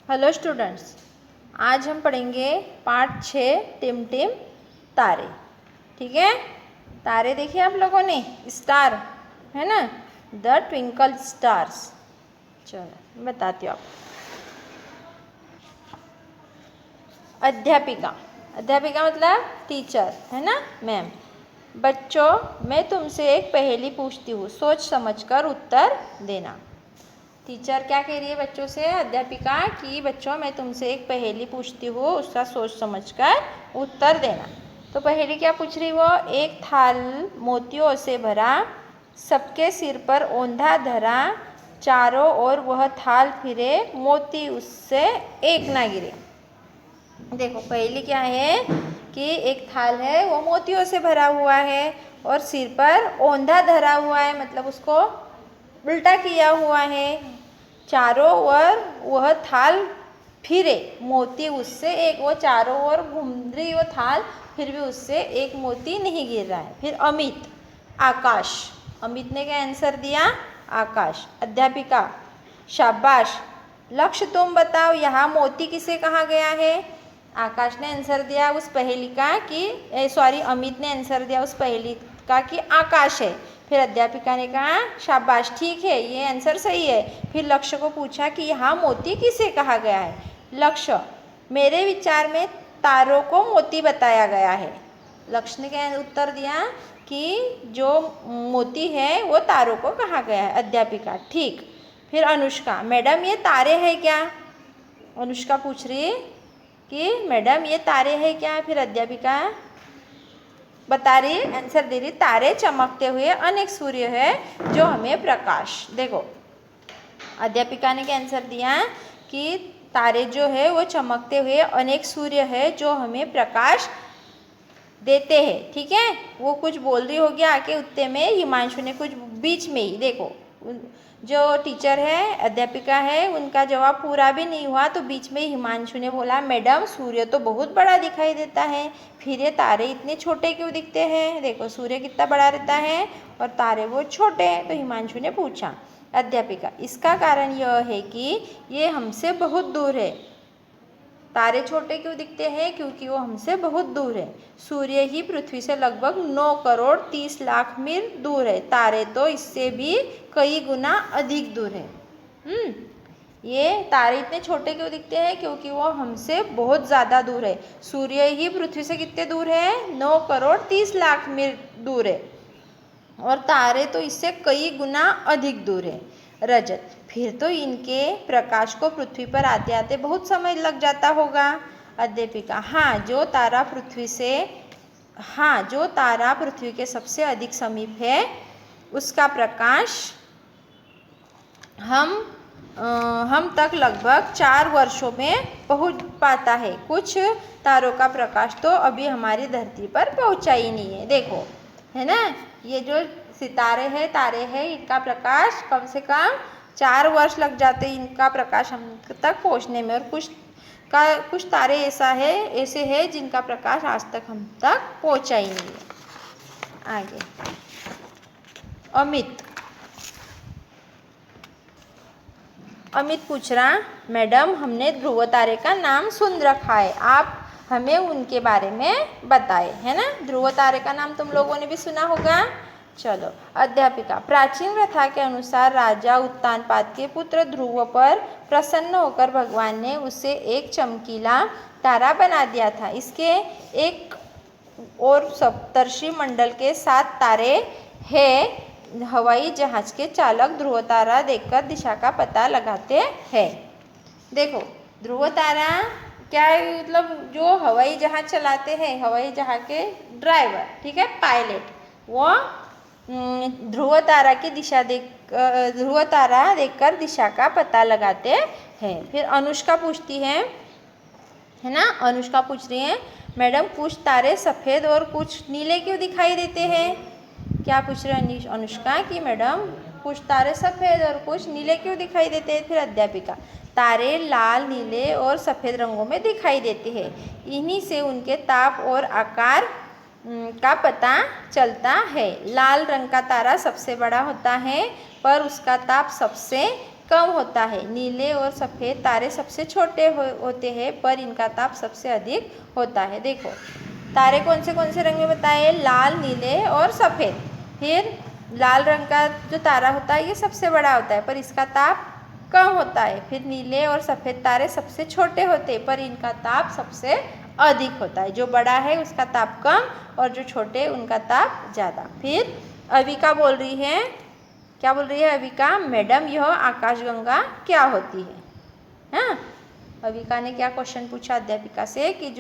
Hello students, आज हम पढ़ेंगे पार्ट 6 टिम टिम तारे। ठीक है, तारे देखिए आप लोगों ने, स्टार है ना, द ट्विंकल स्टार्स। चलो बताती हूँ आपको। अध्यापिका, अध्यापिका मतलब टीचर है ना, मैम। बच्चों, मैं तुमसे एक पहेली पूछती हूँ, सोच समझकर उत्तर देना। टीचर क्या कह रही है बच्चों से, अध्यापिका, कि बच्चों मैं तुमसे एक पहेली पूछती हूँ, उसका सोच समझकर उत्तर देना। तो पहेली क्या पूछ रही वो, एक थाल मोतियों से भरा, सबके सिर पर ओंधा धरा, चारों ओर वह थाल फिरे, मोती उससे एक ना गिरे। देखो पहेली क्या है कि एक थाल है, वो मोतियों से भरा हुआ है और सिर पर ओंधा धरा हुआ है, मतलब उसको उल्टा किया हुआ है। चारों ओर वह थाल फिरे, मोती उससे एक, वो चारों ओर घूम रही वो थाल, फिर भी उससे एक मोती नहीं गिर रहा है। फिर अमित, आकाश, अमित ने क्या आंसर दिया, आकाश। अध्यापिका, शाबाश, लक्ष्य तुम बताओ, यहाँ मोती किसे कहा गया है। आकाश ने आंसर दिया उस पहेली का कि सॉरी, अमित ने आंसर दिया उस पहेली का कि आकाश है। फिर अध्यापिका ने कहा शाबाश, ठीक है, ये आंसर सही है। फिर लक्ष्य को पूछा कि यहाँ मोती किसे कहा गया है। लक्ष्य, मेरे विचार में तारों को मोती बताया गया है। लक्ष्य ने क्या उत्तर दिया कि जो मोती है वो तारों को कहा गया है। अध्यापिका, ठीक। फिर अनुष्का, मैडम ये तारे हैं क्या। अनुष्का पूछ रही है कि मैडम ये तारे हैं क्या। फिर अध्यापिका बता रही, आंसर दे रही, तारे चमकते हुए अनेक सूर्य है जो हमें प्रकाश। देखो अध्यापिका ने क्या आंसर दिया कि तारे जो है वो चमकते हुए अनेक सूर्य है जो हमें प्रकाश देते हैं। ठीक है, वो कुछ बोल रही होगी आके, उत्ते में हिमांशु ने कुछ बीच में ही, देखो जो टीचर है, अध्यापिका है, उनका जवाब पूरा भी नहीं हुआ तो बीच में हिमांशु ने बोला, मैडम सूर्य तो बहुत बड़ा दिखाई देता है, फिर ये तारे इतने छोटे क्यों दिखते हैं। देखो सूर्य कितना बड़ा रहता है और तारे वो छोटे हैं। तो हिमांशु ने पूछा। अध्यापिका, इसका कारण यह है कि ये हमसे बहुत दूर है। तारे छोटे क्यों दिखते हैं, क्योंकि वो हमसे बहुत दूर है। सूर्य ही पृथ्वी से लगभग 9 करोड़ 30 लाख मील दूर है, तारे तो इससे भी कई गुना अधिक दूर है। ये तारे इतने छोटे क्यों दिखते हैं, क्योंकि वो हमसे बहुत ज़्यादा दूर है। सूर्य ही पृथ्वी से कितने दूर है, 9 करोड़ 30 लाख मील दूर है, और तारे तो इससे कई गुना अधिक दूर है। रजत, फिर तो इनके प्रकाश को पृथ्वी पर आते आते बहुत समय लग जाता होगा। अध्यापिका, हाँ जो तारा पृथ्वी के सबसे अधिक समीप है, उसका प्रकाश हम तक लगभग 4 वर्षों में पहुंच पाता है। कुछ तारों का प्रकाश तो अभी हमारी धरती पर पहुंचा ही नहीं है। देखो है ना, ये जो सितारे हैं, तारे हैं, इनका प्रकाश कम से कम 4 वर्ष लग जाते हैं इनका प्रकाश हम तक पहुंचने में, और कुछ तारे ऐसे हैं जिनका प्रकाश आज तक हम तक पहुंचा ही नहीं है। आगे अमित पूछ रहा, मैडम हमने ध्रुव तारे का नाम सुन रखा है, आप हमें उनके बारे में बताएं, है ना। ध्रुव तारे का नाम तुम लोगों ने भी सुना होगा। चलो। अध्यापिका, प्राचीन प्रथा के अनुसार राजा उत्तानपाद के पुत्र ध्रुव पर प्रसन्न होकर भगवान ने उसे एक चमकीला तारा बना दिया था। इसके एक और सप्तर्षि मंडल के 7 तारे हैं। हवाई जहाज के चालक ध्रुव तारा देखकर दिशा का पता लगाते हैं। देखो ध्रुव तारा क्या है, मतलब जो हवाई जहाज चलाते हैं, हवाई जहाज के ड्राइवर, ठीक है, पायलट, वो ध्रुव तारा देखकर दिशा का पता लगाते हैं। फिर अनुष्का पूछती है ना, अनुष्का पूछ रही है, मैडम कुछ तारे सफ़ेद और कुछ नीले क्यों दिखाई देते हैं। क्या पूछ रहे हैं अनुष्का कि मैडम कुछ तारे सफ़ेद और कुछ नीले क्यों दिखाई देते हैं। फिर अध्यापिका, तारे लाल, नीले और सफ़ेद रंगों में दिखाई देते हैं, इन्हीं से उनके ताप और आकार का पता चलता है। लाल रंग का तारा सबसे बड़ा होता है पर उसका ताप सबसे कम होता है। नीले और सफ़ेद तारे सबसे छोटे होते हैं पर इनका ताप सबसे अधिक होता है। देखो तारे कौन से रंग में बताए, लाल, नीले और सफ़ेद। फिर लाल रंग का जो तारा होता है ये सबसे बड़ा होता है पर इसका ताप कम होता है। फिर नीले और सफ़ेद तारे सबसे छोटे होते हैं पर इनका ताप सबसे अधिक होता है। जो बड़ा है उसका ताप कम और जो छोटे उनका ताप ज़्यादा। फिर अविका बोल रही है, क्या बोल रही है अविका, मैडम यह आकाशगंगा क्या होती है? हाँ, अविका ने क्या क्वेश्चन पूछा अध्यापिका से कि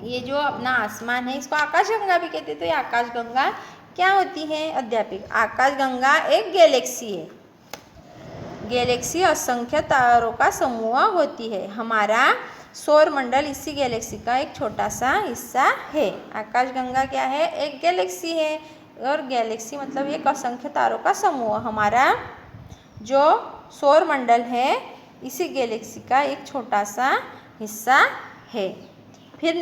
ये जो अपना आसमान है इसको आकाशगंगा भी कहते हैं, तो ये आकाशगंगा क्या होती है? अध्यापिका, आकाशगंगा एक गैलेक्सी है। गैलेक्सी असंख्य तारों का समूह होती है। हमारा सौर मंडल इसी गैलेक्सी का एक छोटा सा हिस्सा है। आकाशगंगा क्या है? एक गैलेक्सी है और गैलेक्सी मतलब एक असंख्य तारों का समूह। हमारा जो सौर मंडल है इसी गैलेक्सी का एक छोटा सा हिस्सा है। फिर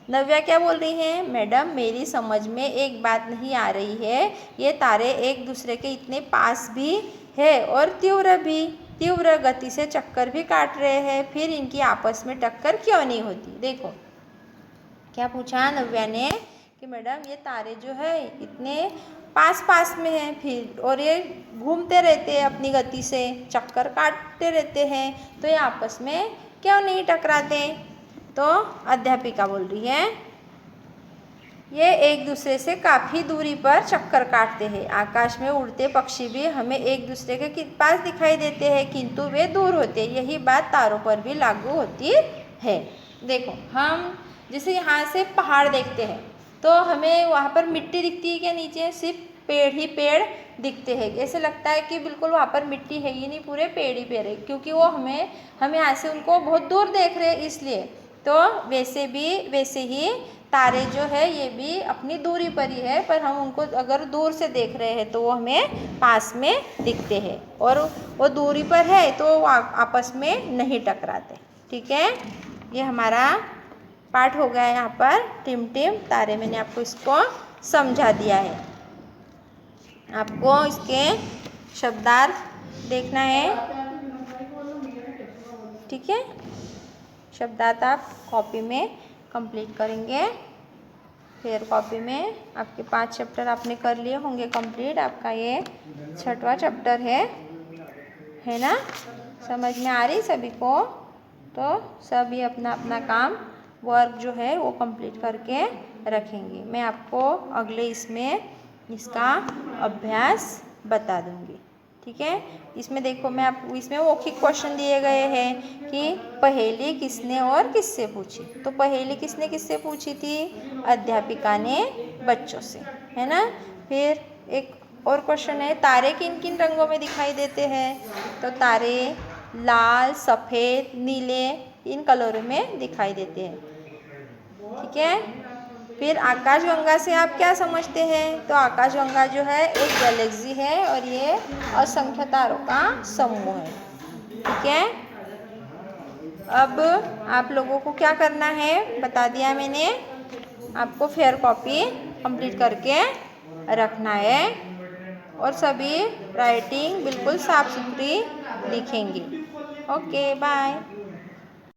नव्या क्या बोल रही है, मैडम मेरी समझ में एक बात नहीं आ रही है, ये तारे एक दूसरे के इतने पास भी है और तीव्र गति से चक्कर भी काट रहे हैं, फिर इनकी आपस में टक्कर क्यों नहीं होती? देखो क्या पूछा नव्या ने कि मैडम ये तारे जो है इतने पास में हैं फिर और ये घूमते रहते हैं अपनी गति से, चक्कर काटते रहते हैं, तो ये आपस में क्यों नहीं टकराते? तो अध्यापिका बोल रही है ये एक दूसरे से काफ़ी दूरी पर चक्कर काटते हैं। आकाश में उड़ते पक्षी भी हमें एक दूसरे के पास दिखाई देते हैं किंतु वे दूर होते हैं। यही बात तारों पर भी लागू होती है। देखो हम जैसे यहाँ से पहाड़ देखते हैं तो हमें वहाँ पर मिट्टी दिखती है क्या? नीचे सिर्फ पेड़ ही पेड़ दिखते हैं। ऐसे लगता है कि बिल्कुल वहाँ पर मिट्टी है ही नहीं, पूरे पेड़ ही पेड़ है, क्योंकि वो हम यहाँ से उनको बहुत दूर देख रहे हैं इसलिए। तो वैसे ही तारे जो है ये भी अपनी दूरी पर ही है, पर हम उनको अगर दूर से देख रहे हैं तो वो हमें पास में दिखते हैं और वो दूरी पर है तो वो आपस में नहीं टकराते। ठीक है, ये हमारा पाठ हो गया यहाँ पर टिम तारे। मैंने आपको इसको समझा दिया है। आपको इसके शब्दार्थ देखना है। ठीक है, शब्दार्थ आप कॉपी में कंप्लीट करेंगे। फिर कॉपी में आपके 5 चैप्टर आपने कर लिए होंगे कंप्लीट। आपका ये 6वां चैप्टर है ना? समझ में आ रही सभी को? तो सभी अपना अपना काम वर्क जो है वो कंप्लीट करके रखेंगे। मैं आपको अगले इसमें इसका अभ्यास बता दूंगी। ठीक है, इसमें देखो मैं आपको इसमें मौखिक क्वेश्चन दिए गए हैं कि पहेली किसने और किससे पूछी। तो पहेली किसने किससे पूछी थी? अध्यापिका ने बच्चों से, है ना? फिर एक और क्वेश्चन है तारे किन किन रंगों में दिखाई देते हैं? तो तारे लाल, सफ़ेद, नीले इन कलरों में दिखाई देते हैं। ठीक है, फिर आकाशगंगा से आप क्या समझते हैं? तो आकाशगंगा जो है एक गैलेक्सी है और ये असंख्य तारों का समूह है। ठीक है, अब आप लोगों को क्या करना है बता दिया मैंने। आपको फेयर कॉपी कंप्लीट करके रखना है और सभी राइटिंग बिल्कुल साफ सुथरी लिखेंगे। Okay, bye.